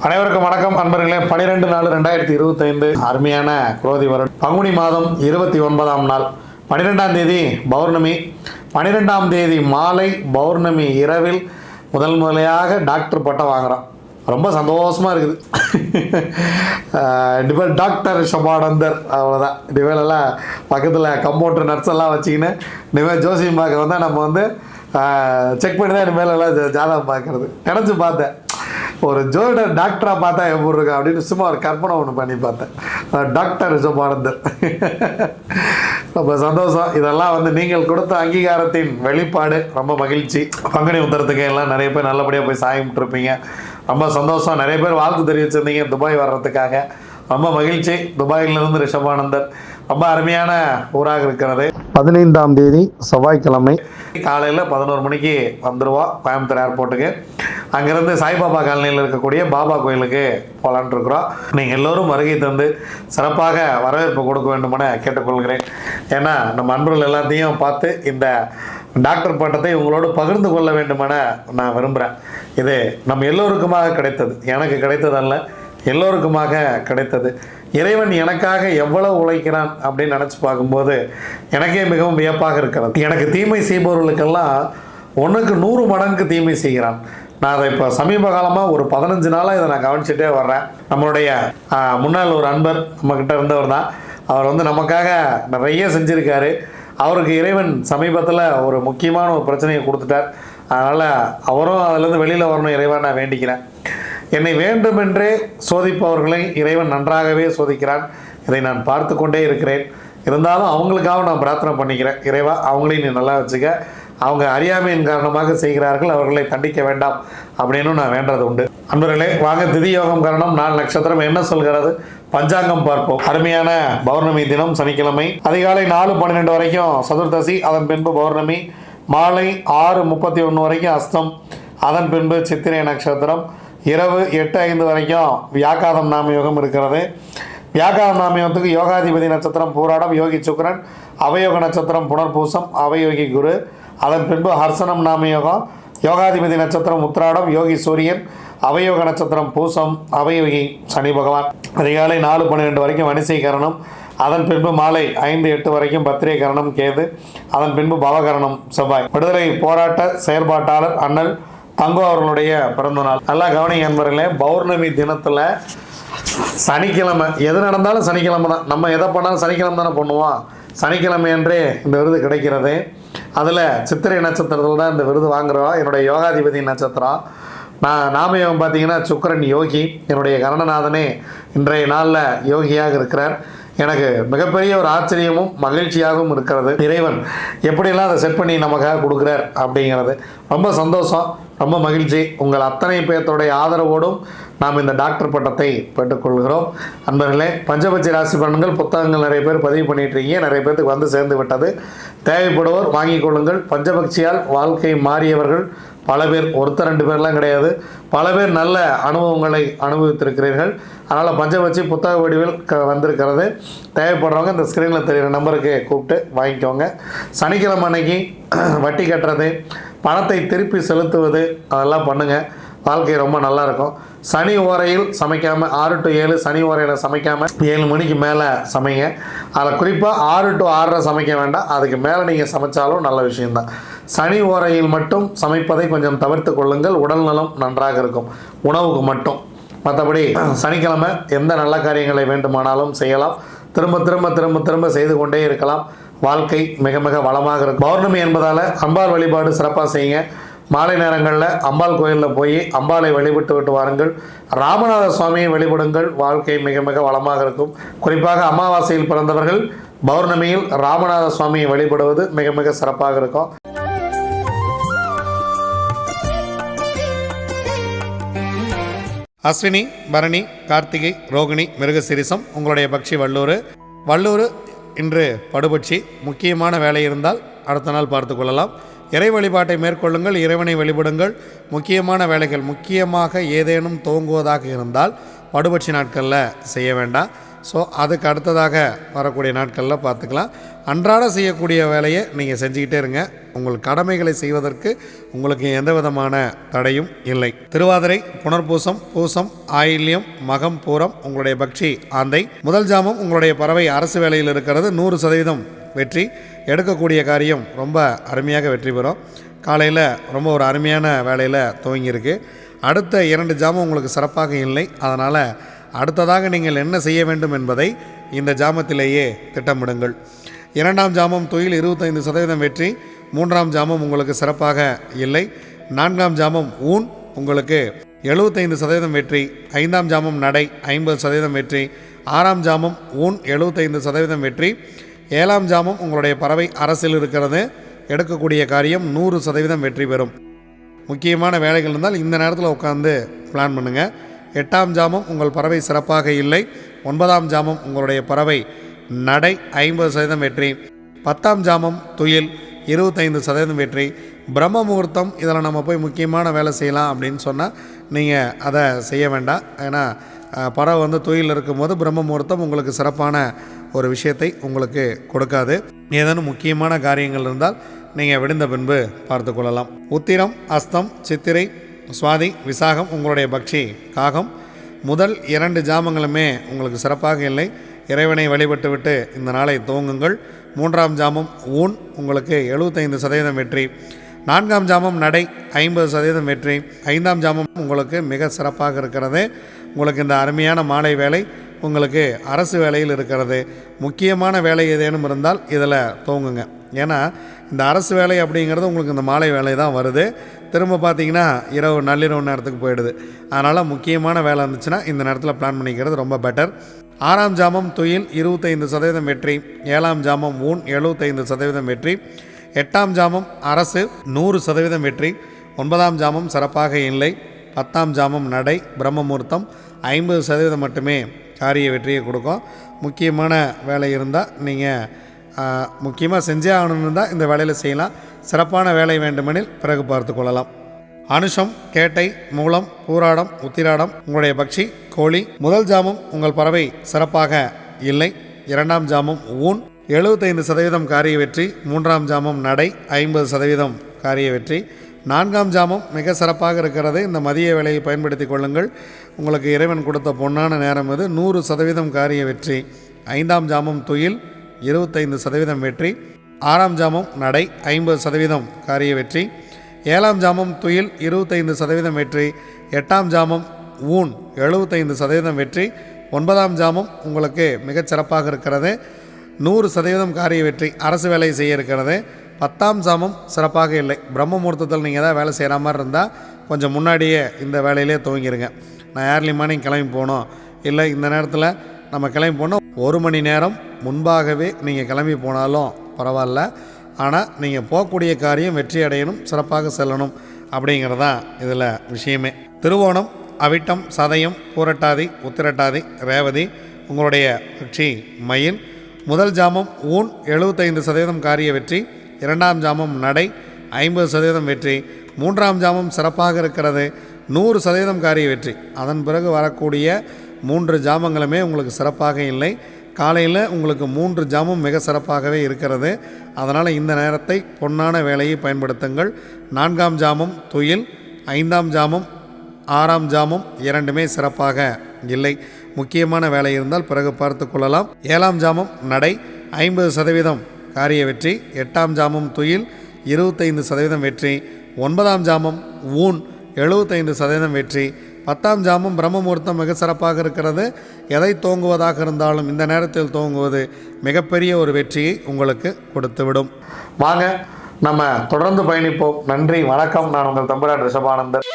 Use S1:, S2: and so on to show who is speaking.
S1: அனைவருக்கும் வணக்கம் அன்பர்களே. 12/4/2025 அருமையான குரோதி வருடம் பங்குனி மாதம் 29ஆம் நாள் 12ஆம் தேதி பௌர்ணமி. 12ஆம் தேதி மாலை பௌர்ணமி இரவில் முதல் முறையாக டாக்டர் பட்டம் வாங்குகிறோம். ரொம்ப சந்தோஷமாக இருக்குது. டிபல் டாக்டர் ஷபானந்தர் அவ்வளோதான். டிபேலெல்லாம் பக்கத்தில் கம்பவுண்டர் நர்ஸ் எல்லாம் வச்சுக்கின்னு இனிமேல் ஜோசியம் பார்க்க வந்தால் நம்ம வந்து செக் பண்ணி தான் இனிமேலெல்லாம் ஜாதகம் பார்க்குறது. நினச்சி பார்த்தேன், ஒரு ஜோடர் டாக்டராக பார்த்தா எப்படி இருக்கா அப்படின்னு சும்மா ஒரு கற்பனை ஒன்று பண்ணி பார்த்தேன். டாக்டர் ஷபானந்தர். ரொம்ப சந்தோஷம். இதெல்லாம் வந்து நீங்கள் கொடுத்த அங்கீகாரத்தின் வெளிப்பாடு. ரொம்ப மகிழ்ச்சி. பங்குனி உத்தரத்துக்கு எல்லாம் நிறைய பேர் நல்லபடியாக போய் சாயம் விட்டுருப்பீங்க. ரொம்ப சந்தோஷம். நிறைய பேர் வாழ்த்து தெரிவிச்சிருந்தீங்க துபாய் வர்றதுக்காக. ரொம்ப மகிழ்ச்சி. துபாயிலிருந்து ரிஷபானந்தர். ரொம்ப அருமையான ஊராக இருக்கிறது. 15ஆம் தேதி செவ்வாய்க்கிழமை காலையில் 11 மணிக்கு வந்துடுவோம் கோயம்புத்தூர் ஏர்போர்ட்டுக்கு. அங்கேருந்து சாய்பாபா காலனியில் இருக்கக்கூடிய பாபா கோயிலுக்கு போகலான்ட்டு இருக்கிறோம். நீங்கள் எல்லோரும் வருகை தந்து சிறப்பாக வரவேற்பு கொடுக்க வேண்டுமென கேட்டுக்கொள்கிறேன். ஏன்னா நம்ம அன்பர்கள் எல்லாத்தையும் பார்த்து இந்த டாக்டர் பட்டத்தை உங்களோடு பகிர்ந்து கொள்ள வேண்டுமென நான் விரும்புகிறேன். இது நம்ம எல்லோருக்குமாக கிடைத்தது. எனக்கு கிடைத்ததல்ல, எல்லோருக்குமாக கிடைத்தது. இறைவன் எனக்காக எவ்வளவு உழைக்கிறான் அப்படின்னு நினச்சி பார்க்கும்போது எனக்கே மிகவும் வியப்பாக இருக்கிறது. எனக்கு தீமை செய்பவர்களுக்கெல்லாம் 1க்கு 100 மடங்கு தீமை செய்கிறான். நான் அதை இப்போ சமீப காலமாக ஒரு 15 நாளாக இதை நான் கவனிச்சுட்டே வர்றேன். நம்மளுடைய முன்னாள் ஒரு அன்பர் நம்மக்கிட்ட இருந்தவர் தான். அவர் வந்து நமக்காக நிறைய செஞ்சுருக்காரு. அவருக்கு இறைவன் சமீபத்தில் ஒரு முக்கியமான ஒரு பிரச்சனையை கொடுத்துட்டார். அதனால் அவரும் அதிலேருந்து வெளியில் வரணும் இறைவன் நான் வேண்டிக்கிறேன். என்னை வேண்டுமென்றே சோதிப்பவர்களை இறைவன் நன்றாகவே சோதிக்கிறான். இதை நான் பார்த்து கொண்டே இருக்கிறேன். இருந்தாலும் அவங்களுக்காக நான் பிரார்த்தனை பண்ணிக்கிறேன். இறைவா, அவங்களையும் நீ நல்லா வச்சுக்க. அவங்க அறியாமையின் காரணமாக செய்கிறார்கள், அவர்களை தண்டிக்க வேண்டாம் அப்படின்னு நான் வேண்டது உண்டு. அன்பர்களே, வாங்க திதி யோகம் காரணம் 4 நட்சத்திரம் என்ன சொல்கிறது பஞ்சாங்கம் பார்ப்போம். அருமையான பௌர்ணமி தினம் சனிக்கிழமை. அதிகாலை 4:12 வரைக்கும் சதுர்தசி, அதன் பின்பு பௌர்ணமி. மாலை 6:31 வரைக்கும் அஸ்தம், அதன் பின்பு சித்திரை நட்சத்திரம். இரவு 8:05 வரைக்கும் வியாக்காதம் நாமயோகம் இருக்கிறது. வியாக்காதம் நாமயோகத்துக்கு யோகாதிபதி நட்சத்திரம் பூராடம், யோகி சுக்கிரன். அவயோக நட்சத்திரம் புனர்பூசம், அவயோகி குரு. அதன் பின்பு ஹர்சனம் நாமயோகம். யோகாதிபதி நட்சத்திரம் உத்திராடம், யோகி சூரியன். அவயோக நட்சத்திரம் பூசம், அவயோகி சனி பகவான். அதிகாலை 4:12 வரைக்கும் வணிசை கரணம். அதன் பின்பு மாலை 5:08 வரைக்கும் பத்திரை கரணம் கேது. அதன் பின்பு பவகரணம் செவ்வாய். விடுதலை போராட்ட செயற்பாட்டாளர் அண்ணல் தங்கோ அவர்களுடைய பிறந்தநாள். நல்லா கவனிங்க நண்பர்களே. பௌர்ணமி தினத்தில் சனிக்கிழமை எது நடந்தாலும் சனிக்கிழமை தான். நம்ம எதை பண்ணாலும் சனிக்கிழமை தானே பண்ணுவோம். சனிக்கிழமை அன்றே இந்த விருது கிடைக்கிறது. அதில் சித்திரை நட்சத்திரத்தில் தான் இந்த விருது வாங்குகிறோம். என்னுடைய யோகாதிபதி நட்சத்திரம். நாமயோகம் பார்த்தீங்கன்னா சுக்கிரன் யோகி. என்னுடைய கரணநாதனே இன்றைய நாளில் யோகியாக இருக்கிறார். எனக்கு மிகப்பெரிய ஒரு ஆச்சரியமும் மகிழ்ச்சியாகவும் இருக்கிறது. இறைவன் எப்படியெல்லாம் அதை செட் பண்ணி நமக்காக கொடுக்குறார் அப்படிங்கிறது ரொம்ப சந்தோஷம், ரொம்ப மகிழ்ச்சி. உங்கள் அத்தனை பேர்த்தோடைய ஆதரவோடும் நாம் இந்த டாக்டர் பட்டத்தை பெற்றுக்கொள்கிறோம். அன்பர்களே, பஞ்சபட்சி ராசி பலன்கள் புத்தகங்கள் நிறைய பேர் பதிவு பண்ணிட்டு இருக்கீங்க. நிறைய பேருக்கு வந்து சேர்ந்து விட்டது. தேவைப்படுவோர் வாங்கிக் கொள்ளுங்கள். பஞ்சபட்சியால் வாழ்க்கை மாறியவர்கள் பல பேர், ஒருத்தர் 2 பேர்லாம் கிடையாது. பல பேர் நல்ல அனுபவங்களை அனுபவித்திருக்கிறீர்கள். அதனால் பஞ்சபட்சி புத்தக வடிவில் வந்திருக்கிறது. தேவைப்படுறவங்க இந்த ஸ்க்ரீனில் தெரிகிற நம்பருக்கு கூப்பிட்டு வாங்கிக்கோங்க. சனிக்கிழமை அன்னைக்கு வட்டி கட்டுறது, பணத்தை திருப்பி செலுத்துவது, அதெல்லாம் பண்ணுங்கள். வாழ்க்கை ரொம்ப நல்லாயிருக்கும். சனி ஓரையில் சமைக்காமல் 6 to 7 சனி ஓரையில் சமைக்காமல் 7 மணிக்கு மேலே சமைங்க. அதில் குறிப்பாக 6 to 6:30 சமைக்க வேண்டாம். அதுக்கு மேலே நீங்கள் சமைச்சாலும் நல்ல விஷயம்தான். சனி ஓரையில் மட்டும் சமைப்பதை கொஞ்சம் தவிர்த்து கொள்ளுங்கள். உடல் நலம் நன்றாக இருக்கும், உணவுக்கு மட்டும். மற்றபடி சனிக்கிழமை எந்த நல்ல காரியங்களை வேண்டுமானாலும் செய்யலாம். திரும்ப திரும்ப திரும்ப திரும்ப செய்து கொண்டே இருக்கலாம். வாழ்க்கை மிக மிக வளமாக இருக்கும். பௌர்ணமி என்பதால் அம்பாள் வழிபாடு சிறப்பாக செய்யுங்க. மாலை நேரங்களில் அம்பாள் கோயிலில் போய் அம்பாளை வழிபட்டு விட்டு வாருங்கள். ராமநாத சுவாமியை வழிபடுங்கள். வாழ்க்கை மிக மிக வளமாக இருக்கும். குறிப்பாக அமாவாசையில் பிறந்தவர்கள் பௌர்ணமியில் ராமநாத சுவாமியை வழிபடுவது மிக மிக சிறப்பாக இருக்கும். அஸ்வினி, பரணி, கார்த்திகை, ரோகிணி, மிருகசிரிசம் உங்களுடைய பட்சி வல்லூர் இன்று படுபட்சி. முக்கியமான வேலை இருந்தால் அடுத்த நாள் பார்த்து கொள்ளலாம். இறை வழிபாட்டை மேற்கொள்ளுங்கள். இறைவனை வழிபடுங்கள். முக்கியமான வேலைகள் முக்கியமாக ஏதேனும் துவங்குவதாக இருந்தால் படுபட்சி நாட்களில் செய்ய வேண்டாம். ஸோ அதுக்கு அடுத்ததாக வரக்கூடிய நாட்களில் பார்த்துக்கலாம். அன்றாட செய்யக்கூடிய வேலையை நீங்கள் செஞ்சுக்கிட்டே இருங்க. உங்கள் கடமைகளை செய்வதற்கு உங்களுக்கு எந்த விதமான தடையும் இல்லை. திருவாதிரை, புனர்பூசம், பூசம், ஆயில்யம், மகம், பூரம் உங்களுடைய பக்ஷி ஆந்தை. முதல் ஜாமம் உங்களுடைய பறவை அரசு வேலையில் இருக்கிறது. 100% வெற்றி. எடுக்கக்கூடிய காரியம் ரொம்ப அருமையாக வெற்றி பெறும். காலையில் ரொம்ப ஒரு அருமையான வேலையில் துவங்கியிருக்கு. அடுத்த 2 ஜாமம் உங்களுக்கு சிறப்பாக இல்லை. அதனால் அடுத்ததாக நீங்கள் என்ன செய்ய வேண்டும் என்பதை இந்த ஜாமத்திலேயே திட்டமிடுங்கள். 2ஆம் ஜாமம் துயில் 25% வெற்றி. 3ஆம் ஜாமம் உங்களுக்கு சிறப்பாக இல்லை. 4ஆம் ஜாமம் ஊன் உங்களுக்கு 75% வெற்றி. 5ஆம் ஜாமம் நடை 50% வெற்றி. 6ஆம் ஜாமம் ஊன் 75% வெற்றி. 7ஆம் ஜாமம் உங்களுடைய பறவை அரசில் இருக்கிறது. எடுக்கக்கூடிய காரியம் 100% வெற்றி பெறும். முக்கியமான வேலைகள் இருந்தால் இந்த நேரத்தில் உட்காந்து பிளான் பண்ணுங்கள். 8ஆம் ஜாமம் உங்கள் பறவை சிறப்பாக இல்லை. 9ஆம் ஜாமம் உங்களுடைய பறவை நடை 50% வெற்றி. 10ஆம் ஜாமம் துயில் 25% வெற்றி. பிரம்ம முகூர்த்தம் இதில் நம்ம போய் முக்கியமான வேலை செய்யலாம் அப்படின்னு சொன்னால் நீங்கள் அதை செய்ய வேண்டாம். ஏன்னா பறவை துயில் இருக்கும்போது பிரம்ம முகூர்த்தம் உங்களுக்கு சிறப்பான ஒரு விஷயத்தை உங்களுக்கு கொடுக்காது. ஏதேனும் முக்கியமான காரியங்கள் இருந்தால் நீங்கள் விடுந்த பின்பு பார்த்து கொள்ளலாம். உத்திரம், அஸ்தம், சித்திரை, சுவாதி, விசாகம் உங்களுடைய பக்ஷி காகம். முதல் 2 ஜாமங்களுமே உங்களுக்கு சிறப்பாக இல்லை. இறைவனை வழிபட்டு விட்டு இந்த நாளை துவங்குங்கள். 3ஆம் ஜாமம் ஊன் உங்களுக்கு 75% வெற்றி. 4ஆம் ஜாமம் நடை 50% வெற்றி. 5ஆம் ஜாமம் உங்களுக்கு மிக சிறப்பாக இருக்கிறது. உங்களுக்கு இந்த அருமையான மாலை வேலை உங்களுக்கு அரசு வேலையில் இருக்கிறது. முக்கியமான வேலை ஏதேனும் இருந்தால் இதில் துவங்குங்க. ஏன்னா இந்த அரசு வேலை அப்படிங்கிறது உங்களுக்கு இந்த மாலை வேலை தான் வருது. திரும்ப பார்த்தீங்கன்னா நள்ளிரவு நேரத்துக்கு போயிடுது. அதனால் முக்கியமான வேலை இருந்துச்சுன்னா இந்த நேரத்தில் பிளான் பண்ணிக்கிறது ரொம்ப பெட்டர். 6ஆம் ஜாமம் துயில் 25% வெற்றி. 7ஆம் ஜாமம் ஊன் 75% வெற்றி. 8ஆம் ஜாமம் அரசு 100% வெற்றி. 9ஆம் ஜாமம் சிறப்பாக இல்லை. 10ஆம் ஜாமம் நடை பிரம்ம முகூர்த்தம் 50% மட்டுமே காரிய வெற்றியை கொடுக்கும். முக்கியமான வேலை இருந்தால் நீங்கள் முக்கியமாக செஞ்சே ஆகணும்னு இருந்தால் இந்த வேலையில் செய்யலாம். சிறப்பான வேலை வேண்டுமெனில் பிறகு பார்த்து கொள்ளலாம். அனுஷம், கேட்டை, மூலம், பூராடம், உத்திராடம் உங்களுடைய பக்ஷி கோழி. முதல் ஜாமம் உங்கள் பறவை சிறப்பாக இல்லை. 2ஆம் ஜாமம் ஊன் 75% காரிய வெற்றி. 3ஆம் ஜாமம் நடை 50% காரிய வெற்றி. 4ஆம் ஜாமம் மிக சிறப்பாக இருக்கிறது. இந்த மதிய வேலையை பயன்படுத்தி கொள்ளுங்கள். உங்களுக்கு இறைவன் கொடுத்த பொன்னான நேரம் இது. 100% காரிய வெற்றி. 5ஆம் ஜாமம் துயில் 25% வெற்றி. 6ஆம் ஜாமம் நடை 50% காரிய வெற்றி. 7ஆம் ஜாமம் துயில் 25% வெற்றி. 8ஆம் ஜாமம் ஊன் 75% வெற்றி. 9ஆம் ஜாமம் உங்களுக்கு மிகச் சிறப்பாக இருக்கிறது. 100% காரிய வெற்றி. அரசு வேலை செய்ய இருக்கிறது. 10ஆம் ஜாமம் சிறப்பாக இல்லை. பிரம்ம முகூர்த்தத்தில் நீங்கள் ஏதாவது வேலை செய்கிற மாதிரி இருந்தால் கொஞ்சம் முன்னாடியே இந்த வேலையிலே துவங்கிடுங்க. நான் ஏர்லி மார்னிங் கிளம்பி போகணும், இல்லை இந்த நேரத்தில் நம்ம கிளம்பி போனோம், 1 மணி நேரம் முன்பாகவே நீங்கள் கிளம்பி போனாலும் பரவாயில்ல. ஆனால் நீங்கள் போகக்கூடிய காரியம் வெற்றி அடையணும், சிறப்பாக செல்லணும் அப்படிங்கிறதான் இதில் விஷயமே. திருவோணம், அவிட்டம், சதயம், பூரட்டாதி, உத்திரட்டாதி, ரேவதி உங்களுடைய பட்சி மயில். முதல் ஜாமம் ஊன் 75% காரிய வெற்றி. 2ஆம் ஜாமம் நடை 50% வெற்றி. 3ஆம் ஜாமம் சிறப்பாக இருக்கிறது. 100% காரிய வெற்றி. அதன் பிறகு வரக்கூடிய 3 ஜாமங்களுமே உங்களுக்கு சிறப்பாக இல்லை. காலையில் உங்களுக்கு 3 ஜாமம் மிக சிறப்பாகவே இருக்கிறது. அதனால் இந்த நேரத்தை பொன்னான வேலையை பயன்படுத்துங்கள். 4ஆம் ஜாமம் துயில், 5ஆம் ஜாமம் 6ஆம் ஜாமம் இரண்டுமே சிறப்பாக இல்லை. முக்கியமான வேலை இருந்தால் பிறகு பார்த்து கொள்ளலாம். 7ஆம் ஜாமம் நடை 50% காரிய வெற்றி. 8ஆம் ஜாமம் துயில் 25% வெற்றி. 9ஆம் ஜாமம் ஊன் 75% வெற்றி. 10ஆம் ஜாமம் பிரம்ம முகூர்த்தம் மிக சிறப்பாக இருக்கிறது. எதை தோங்குவதாக இருந்தாலும் இந்த நேரத்தில் தோங்குவது மிகப்பெரிய ஒரு வெற்றியை உங்களுக்கு கொடுத்துவிடும். வாங்க நம்ம தொடர்ந்து பயணிப்போம். நன்றி, வணக்கம். நான் உங்கள் தம்புரான் ரிஷபானந்தர்.